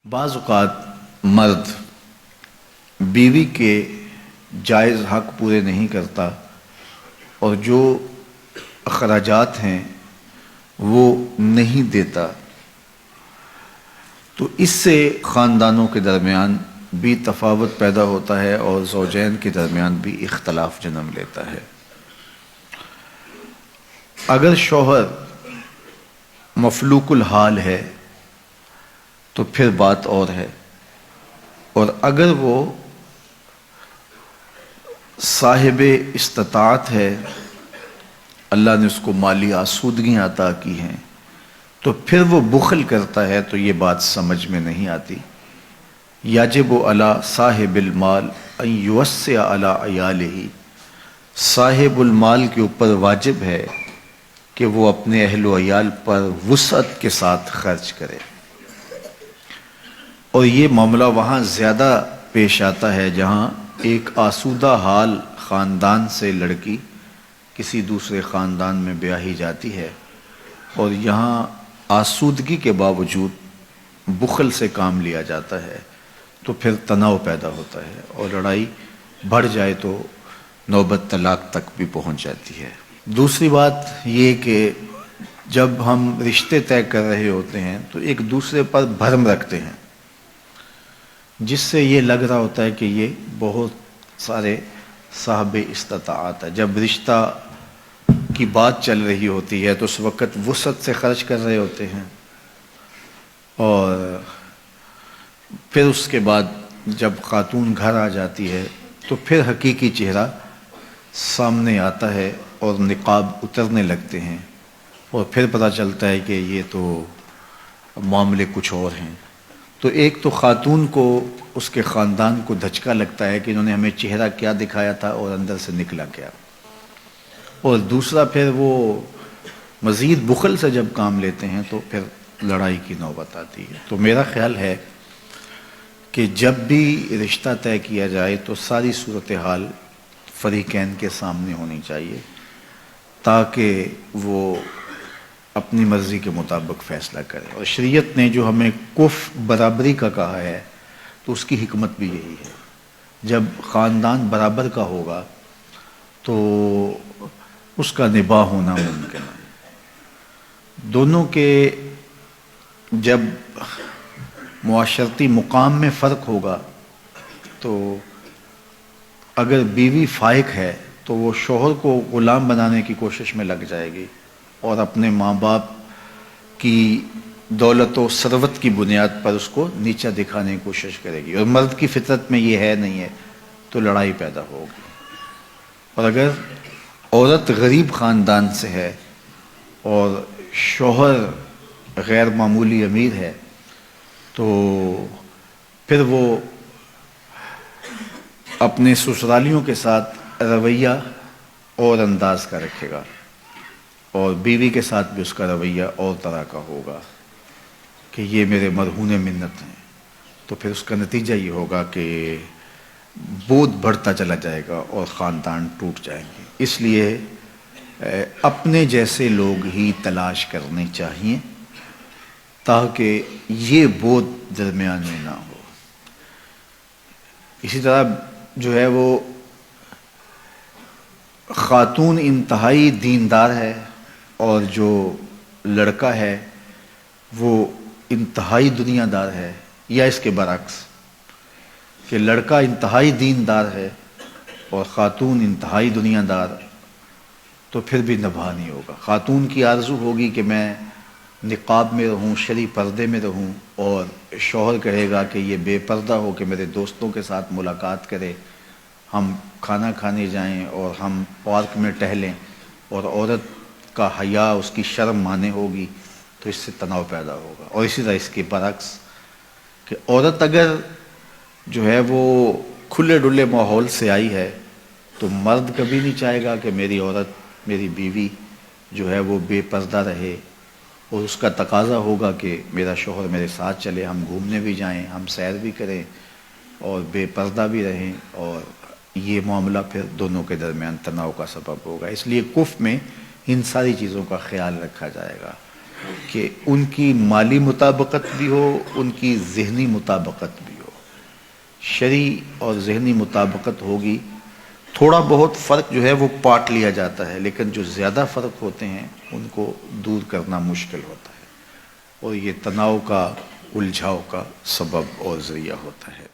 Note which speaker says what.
Speaker 1: بعض اوقات مرد بیوی کے جائز حق پورے نہیں کرتا اور جو اخراجات ہیں وہ نہیں دیتا، تو اس سے خاندانوں کے درمیان بھی تفاوت پیدا ہوتا ہے اور زوجین کے درمیان بھی اختلاف جنم لیتا ہے۔ اگر شوہر مفلوک الحال ہے تو پھر بات اور ہے، اور اگر وہ صاحب استطاعت ہے، اللہ نے اس کو مالی آسودگیاں عطا کی ہیں، تو پھر وہ بخل کرتا ہے تو یہ بات سمجھ میں نہیں آتی۔ یجب علی صاحب المال ان یوسع علی عیالہ، صاحب المال کے اوپر واجب ہے کہ وہ اپنے اہل و عیال پر وسعت کے ساتھ خرچ کرے، اور یہ معاملہ وہاں زیادہ پیش آتا ہے جہاں ایک آسودہ حال خاندان سے لڑکی کسی دوسرے خاندان میں بیاہی جاتی ہے، اور یہاں آسودگی کے باوجود بخل سے کام لیا جاتا ہے، تو پھر تناؤ پیدا ہوتا ہے اور لڑائی بڑھ جائے تو نوبت طلاق تک بھی پہنچ جاتی ہے۔ دوسری بات یہ کہ جب ہم رشتے طے کر رہے ہوتے ہیں تو ایک دوسرے پر بھرم رکھتے ہیں، جس سے یہ لگ رہا ہوتا ہے کہ یہ بہت سارے صاحب استطاعت ہے۔ جب رشتہ کی بات چل رہی ہوتی ہے تو اس وقت وسعت سے خرچ کر رہے ہوتے ہیں، اور پھر اس کے بعد جب خاتون گھر آ جاتی ہے تو پھر حقیقی چہرہ سامنے آتا ہے اور نقاب اترنے لگتے ہیں، اور پھر پتہ چلتا ہے کہ یہ تو معاملے کچھ اور ہیں۔ تو ایک تو خاتون کو، اس کے خاندان کو دھچکا لگتا ہے کہ انہوں نے ہمیں چہرہ کیا دکھایا تھا اور اندر سے نکلا کیا، اور دوسرا پھر وہ مزید بخل سے جب کام لیتے ہیں تو پھر لڑائی کی نوبت آتی ہے۔ تو میرا خیال ہے کہ جب بھی رشتہ طے کیا جائے تو ساری صورتحال فریقین کے سامنے ہونی چاہیے، تاکہ وہ اپنی مرضی کے مطابق فیصلہ کرے۔ اور شریعت نے جو ہمیں کف برابری کا کہا ہے تو اس کی حکمت بھی یہی ہے۔ جب خاندان برابر کا ہوگا تو اس کا نباہ ہونا ممکن ہے۔ دونوں کے جب معاشرتی مقام میں فرق ہوگا تو اگر بیوی فائق ہے تو وہ شوہر کو غلام بنانے کی کوشش میں لگ جائے گی اور اپنے ماں باپ کی دولت و ثروت کی بنیاد پر اس کو نیچا دکھانے کی کوشش کرے گی، اور مرد کی فطرت میں یہ ہے نہیں ہے تو لڑائی پیدا ہوگی۔ اور اگر عورت غریب خاندان سے ہے اور شوہر غیر معمولی امیر ہے تو پھر وہ اپنے سسرالیوں کے ساتھ رویہ اور انداز کا رکھے گا، اور بیوی کے ساتھ بھی اس کا رویہ اور طرح کا ہوگا کہ یہ میرے مرہون منت ہیں، تو پھر اس کا نتیجہ یہ ہوگا کہ بودھ بڑھتا چلا جائے گا اور خاندان ٹوٹ جائیں گے۔ اس لیے اپنے جیسے لوگ ہی تلاش کرنے چاہیے تاکہ یہ بودھ درمیان میں نہ ہو۔ اسی طرح جو ہے وہ خاتون انتہائی دیندار ہے اور جو لڑکا ہے وہ انتہائی دنیا دار ہے، یا اس کے برعکس کہ لڑکا انتہائی دیندار ہے اور خاتون انتہائی دنیا دار، تو پھر بھی نبھا نہیں ہوگا۔ خاتون کی آرزو ہوگی کہ میں نقاب میں رہوں، شرعی پردے میں رہوں، اور شوہر کہے گا کہ یہ بے پردہ ہو کے میرے دوستوں کے ساتھ ملاقات کرے، ہم کھانا کھانے جائیں اور ہم پارک میں ٹہلیں، اور عورت کا حیا، اس کی شرم مانے ہوگی، تو اس سے تناؤ پیدا ہوگا۔ اور اسی طرح اس کے برعکس کہ عورت اگر جو ہے وہ کھلے ڈلے ماحول سے آئی ہے تو مرد کبھی نہیں چاہے گا کہ میری عورت، میری بیوی جو ہے وہ بے پردہ رہے، اور اس کا تقاضا ہوگا کہ میرا شوہر میرے ساتھ چلے، ہم گھومنے بھی جائیں، ہم سیر بھی کریں اور بے پردہ بھی رہیں، اور یہ معاملہ پھر دونوں کے درمیان تناؤ کا سبب ہوگا۔ اس لیے کف میں ان ساری چیزوں کا خیال رکھا جائے گا۔ کہ ان کی مالی مطابقت بھی ہو، ان کی ذہنی مطابقت بھی ہو. شرعی اور ذہنی مطابقت ہوگی، تھوڑا بہت فرق جو ہے وہ پاٹ لیا جاتا ہے، لیکن جو زیادہ فرق ہوتے ہیں ان کو دور کرنا مشکل ہوتا ہے، اور یہ تناؤ کا، الجھاؤ کا سبب اور ذریعہ ہوتا ہے.